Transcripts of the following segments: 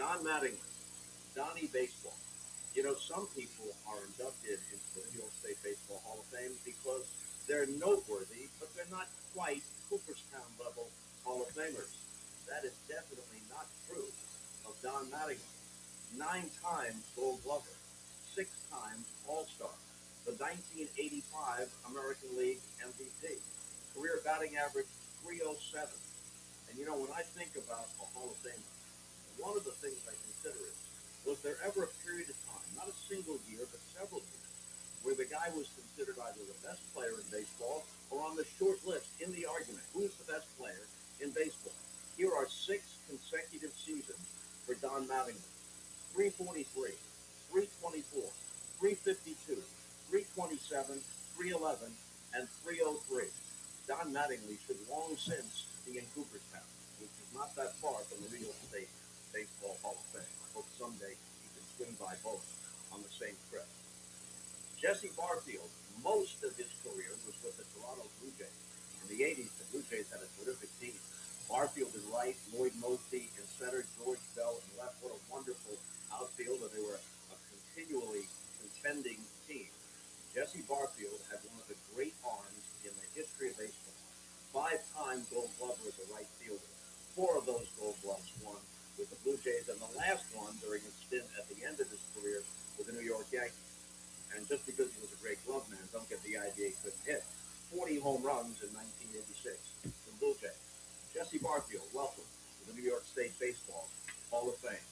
Don Mattingly, Donnie Baseball. You know, some people are inducted into the New York State Baseball Hall of Fame because they're noteworthy, but they're not quite Cooperstown level Hall of Famers. That is definitely not true of Don Mattingly. 9 times Gold Glover, 6 times All Star, the 1985 American League MVP, career batting average 307. And you know, when I think about a Hall of Famer, one of the things I consider is, was there ever a period of time, not a single year, but several years, where the guy was considered either the best player in baseball or on the short list in the argument, who's the best player in baseball? Here are 6 consecutive seasons for Don Mattingly. 343, 324, 352, 327, 311, and 303. Don Mattingly should long since be in Cooperstown, which is not that far from the New York State Baseball Hall of Fame. I hope someday he can swing by both on the same trip. Jesse Barfield, most of his career was with the Toronto Blue Jays. In the 80s, the Blue Jays had a terrific team. Barfield in right, Lloyd Moseby in center, George Bell in left. What a wonderful outfield, and they were a continually contending team. Jesse Barfield had one of the great arms in the history of baseball. 5-time Gold Glover as a right fielder. 4 of those Gold Gloves won with the Blue Jays, and the last one during his stint at the end of his career with the New York Yankees. And just because he was a great glove man, don't get the idea he couldn't hit. 40 home runs in 1986 from Blue Jays. Jesse Barfield, welcome to the New York State Baseball Hall of Fame.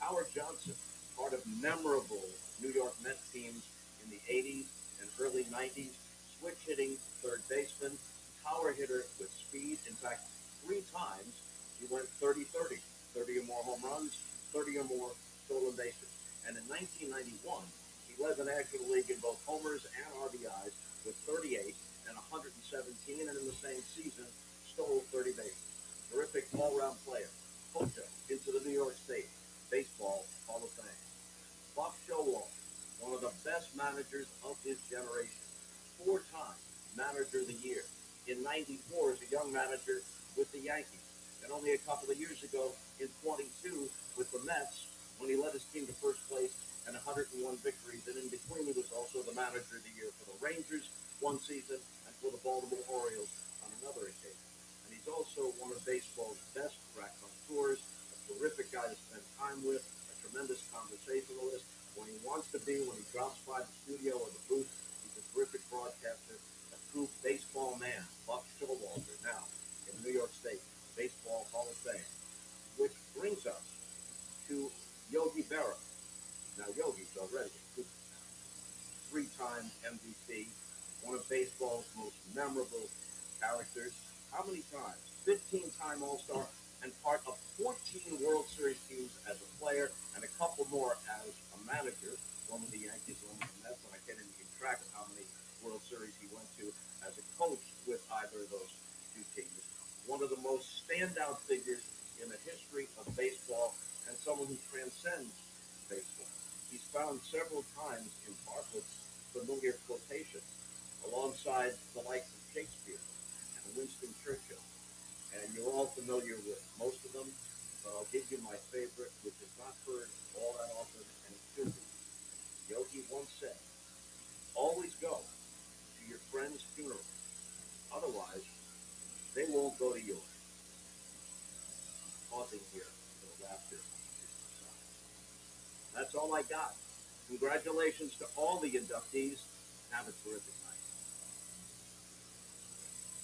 Howard Johnson, part of memorable New York Mets teams in the 80s and early 90s, switch hitting third baseman, power hitter with speed. In fact, 3 times he went 30-30, 30 or more home runs, 30 or more stolen bases. And in 1991, he led the National League in both homers and RBIs with 38 and 117, and in the same season, stole 30 bases. Terrific all-round player. Hojo into the New York State Baseball Hall of Fame. Buck Showalter, one of the best managers of his generation. 4 times Manager of the Year. In 94 as a young manager with the Yankees. And only a couple of years ago in 22 with the Mets when he led his team to first place and 101 victories. And in between, he was also the Manager of the Year for the Rangers one season and for the Baltimore Orioles on another occasion. And he's also one of baseball's best raconteurs, a terrific guy to spend time with, a tremendous conversationalist. When he wants to be, when he drops by the studio or the booth, he's a terrific broadcaster, a true baseball man. Buck Showalter now in the New York State Baseball Hall of Fame. Which brings us to Yogi Berra. Now, Yogi's already a Cooperstown. 3-time MVP, one of baseball's most memorable characters. How many times? 15-time All-Star and part of 14 World Series teams as a player and a couple more as a manager. One with the Yankees, one with the Mets, and I can't even keep track of how many World Series he went to as a coach with either of those 2 teams. One of the most standout figures in the history of baseball and someone who transcends baseball. He's found several times in Bartlett's familiar quotations alongside the likes of Shakespeare and Winston Churchill. And you're all familiar with most of them, but I'll give you my favorite, which is not heard all that often, and it should be. Yogi once said, always go to your friend's funeral. Otherwise, they won't go to yours. Pausing here for the laughter. That's all I got. Congratulations to all the inductees. Have a terrific night.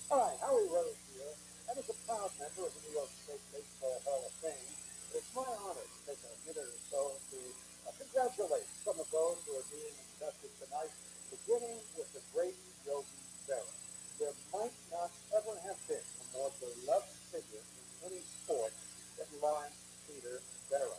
Hi, Howie Rose here, and as a proud member of the New York State Baseball Hall of Fame, it's my honor to take a minute or so to congratulate some of those who are being inducted tonight, beginning with the great Yogi Berra. There might not ever have been a more beloved figure in any sport than Lawrence Peter Berra.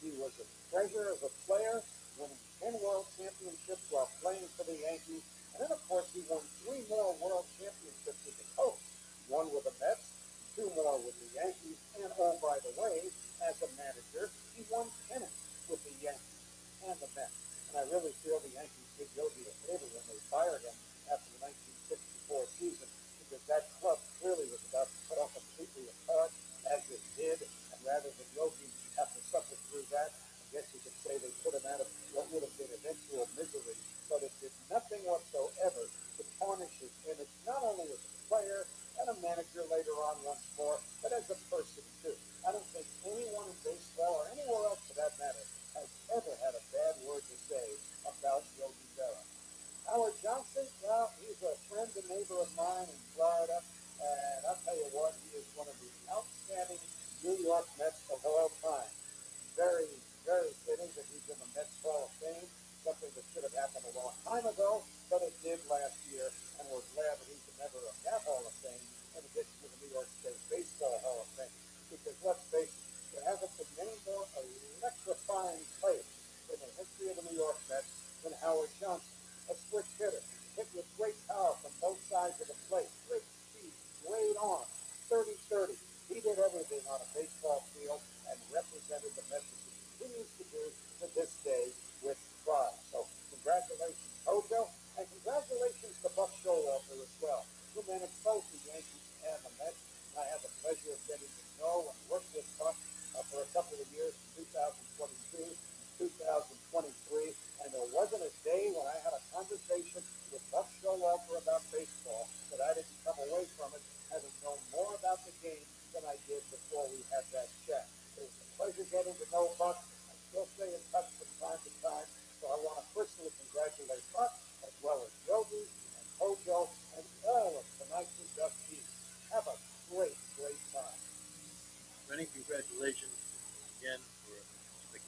He was a treasure as a player, winning 10 world championships while playing for the Yankees. And then, of course, he won 3 more world championships as a coach. 1 with the Mets, 2 more with the Yankees, and oh, by the way, as a manager, he won pennants with the Yankees and the Mets. And I really feel the Yankees did Yogi a favor when they fired him after the 1964 season, because that club clearly was about to cut off completely apart, as it did, and rather than Yogi have to suffer through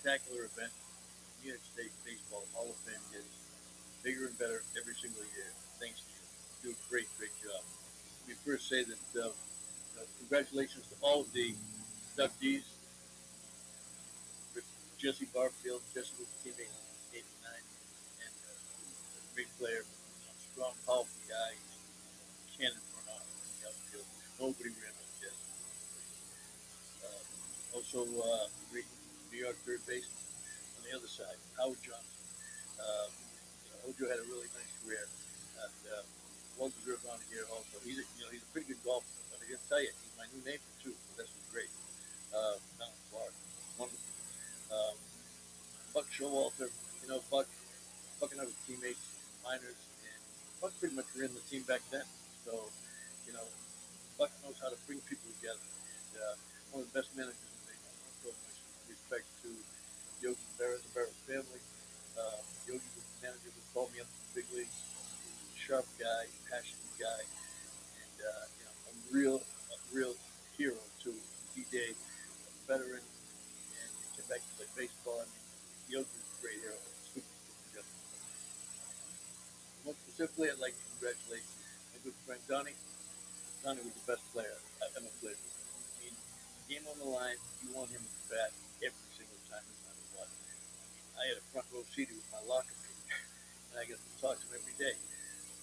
spectacular event. New York State Baseball Hall of Fame gets bigger and better every single year. Thanks to you. You do a great, great job. Let me first say that congratulations to all of the inductees. Jesse Barfield, Jesse was a teammate in '89, and a great player, strong, powerful guy, cannon run off in the outfield. Nobody ran like Jesse. Great New York third baseman on the other side, Howard Johnson. Hojo had a really nice career, and well deserved on here also. He's a pretty good golfer, but I gotta tell you, he's my new neighbor too. So that's great. Down in Florida, wonderful. Um, Buck Showalter, Buck and I were teammates, minors, and Buck pretty much ran the team back then. So, you know, Buck knows how to bring people together. And, one of the best managers in baseball. Also, my respect to Yogi Berra, the Berra family. Yogi was the manager who called me up to the big leagues. He's a sharp guy, passionate guy, and a real hero to D-Day, a veteran, and he came back to play baseball. I mean, Yogi was a great hero. Super, super gentleman. Most specifically, I'd like to congratulate my good friend Donnie. Donnie was the best player I've ever played with. I mean, game on the line, you want him to bat every single time, no matter what. I had a front row seat with my locker mate, and I got to talk to him every day.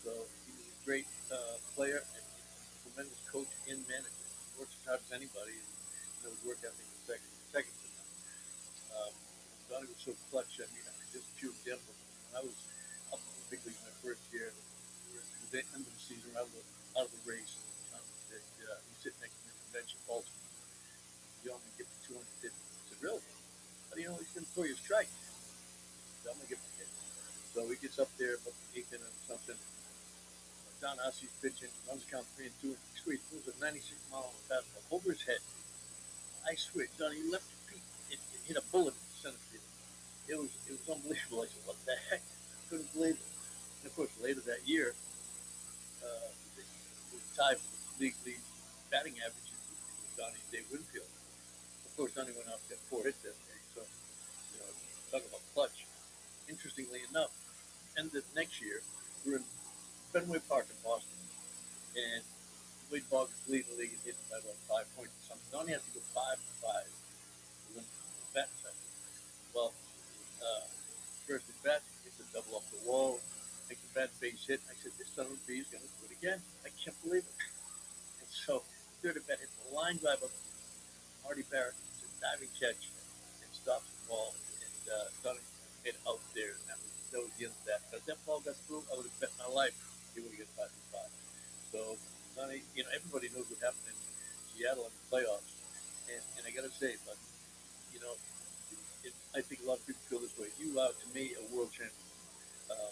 So he was a great player and a tremendous coach and manager. He works as hard as anybody, and his work ethic is second to none. Um, Donnie was so clutch. I mean, just a few examples. When I was up in the big league my first year, we were at the end of the season, out of the race. And Tom said, he's sitting next to me on the bench in Baltimore. You only get to 250. I said, really? How do you know he's going to throw you a strike? I'm going to give him a hit. So he gets up there, about the 8th inning or something. Don Ossie's pitching, runs count 3-2, and he throws a 96-mile-an-hour fastball over his head. I swear, Donnie left his feet. It hit a bullet in the center field. It was unbelievable. I said, what the heck? I couldn't believe it. And of course, later that year, it was tied for the league batting average with Donnie Dave Winfield. Of course, Donnie went out and got 4 hits that day. So, talk about clutch. Interestingly enough, ended next year, we're in Fenway Park in Boston, and Wade Boggs is leading the league and hitting by about 5 points or something. Donnie has to go 5-5 to win the bat second. Well, first at bat, gets a double off the wall, makes a bad base hit. I said, this son of a bee is going to do it again. I can't believe it. And so, third at bat hits a line drive up Marty Barrett. It's a diving catch and stops the ball. And Donnie made it out there, and that was the end of that. But if that ball got through, I would have bet my life he would have got 5-5. So, Donnie, everybody knows what happened in Seattle in the playoffs. And I got to say, but, I think a lot of people feel this way. You are, to me, a world champion. Um,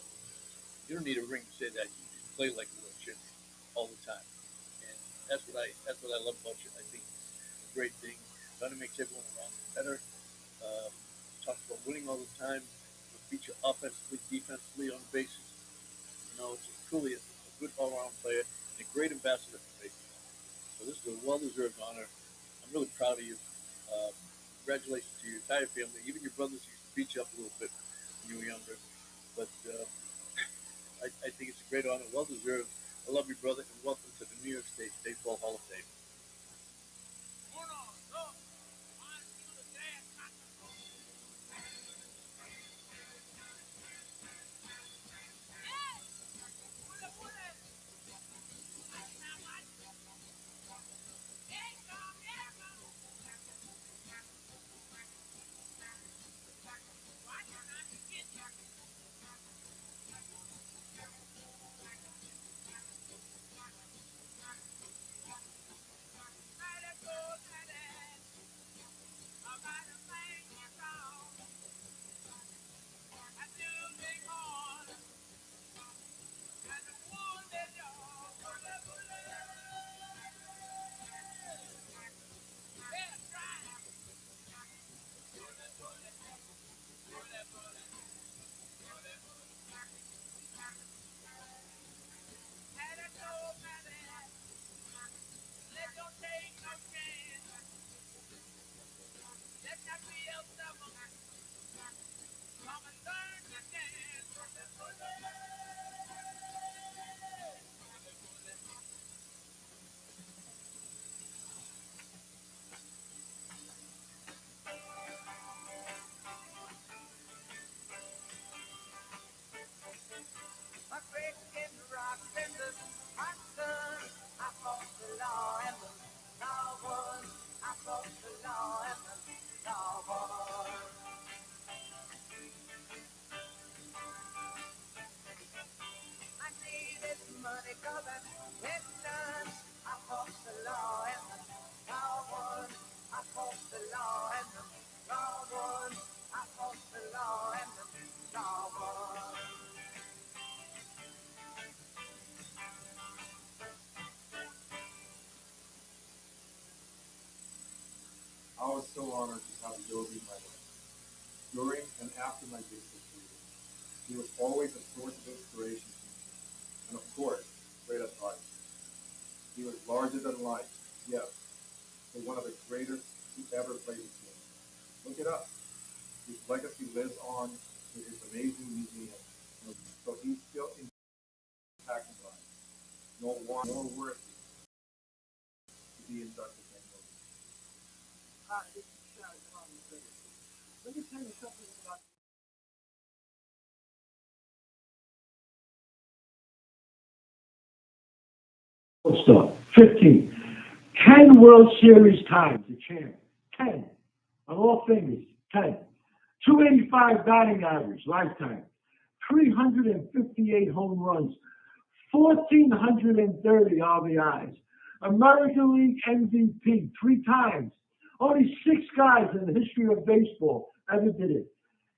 you don't need a ring to say that. You just play like a world champion all the time. And that's what I love about you. I think it's a great thing. Donnie makes everyone around you better. Talks about winning all the time. Will beat you offensively, defensively on the bases. It's truly a good all-around player and a great ambassador for baseball. So this is a well-deserved honor. I'm really proud of you. Congratulations to your entire family. Even your brothers used to beat you up a little bit when you were younger. But I think it's a great honor, well-deserved. I love you, brother, and welcome to the New York State Baseball Hall of Fame. was so honored to have Yogi in my life. During and after my baseball career, he was always a source of inspiration to me, and of course, great advice. He was larger than life, yes, but one of the greatest who ever played the game. Look it up. His legacy lives on in his amazing museum, so he's still impacting lives. No one more worthy to be inducted than Yogi. Hi, this is Shad Khan. Let me tell you something about stuff. 15. 10 World Series times, the champ. 10. On all fingers. 10. 285 batting average, lifetime. 358 home runs. 1,430 RBIs. American League MVP 3 times. Only 6 guys in the history of baseball ever did it.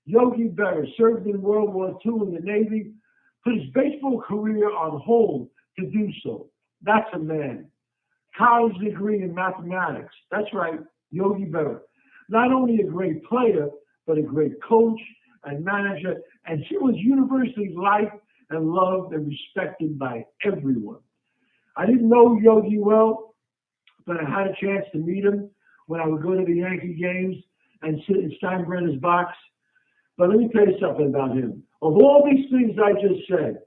Yogi Berra served in World War II in the Navy, put his baseball career on hold to do so. That's a man. College degree in mathematics. That's right, Yogi Berra. Not only a great player, but a great coach and manager, and he was universally liked and loved and respected by everyone. I didn't know Yogi well, but I had a chance to meet him when I would go to the Yankee games and sit in Steinbrenner's box. But let me tell you something about him. Of all these things I just said,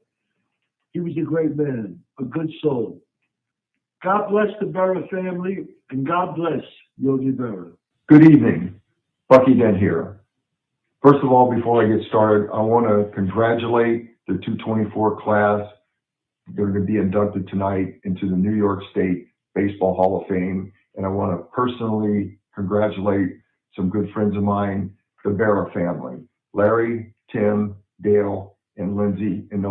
he was a great man, a good soul. God bless the Berra family, and God bless Yogi Berra. Good evening. Bucky Dent here. First of all, before I get started, I want to congratulate the 224 class. They're going to be inducted tonight into the New York State Baseball Hall of Fame. And I want to personally congratulate some good friends of mine, the Berra family, Larry, Tim, Dale, and Lindsay, and the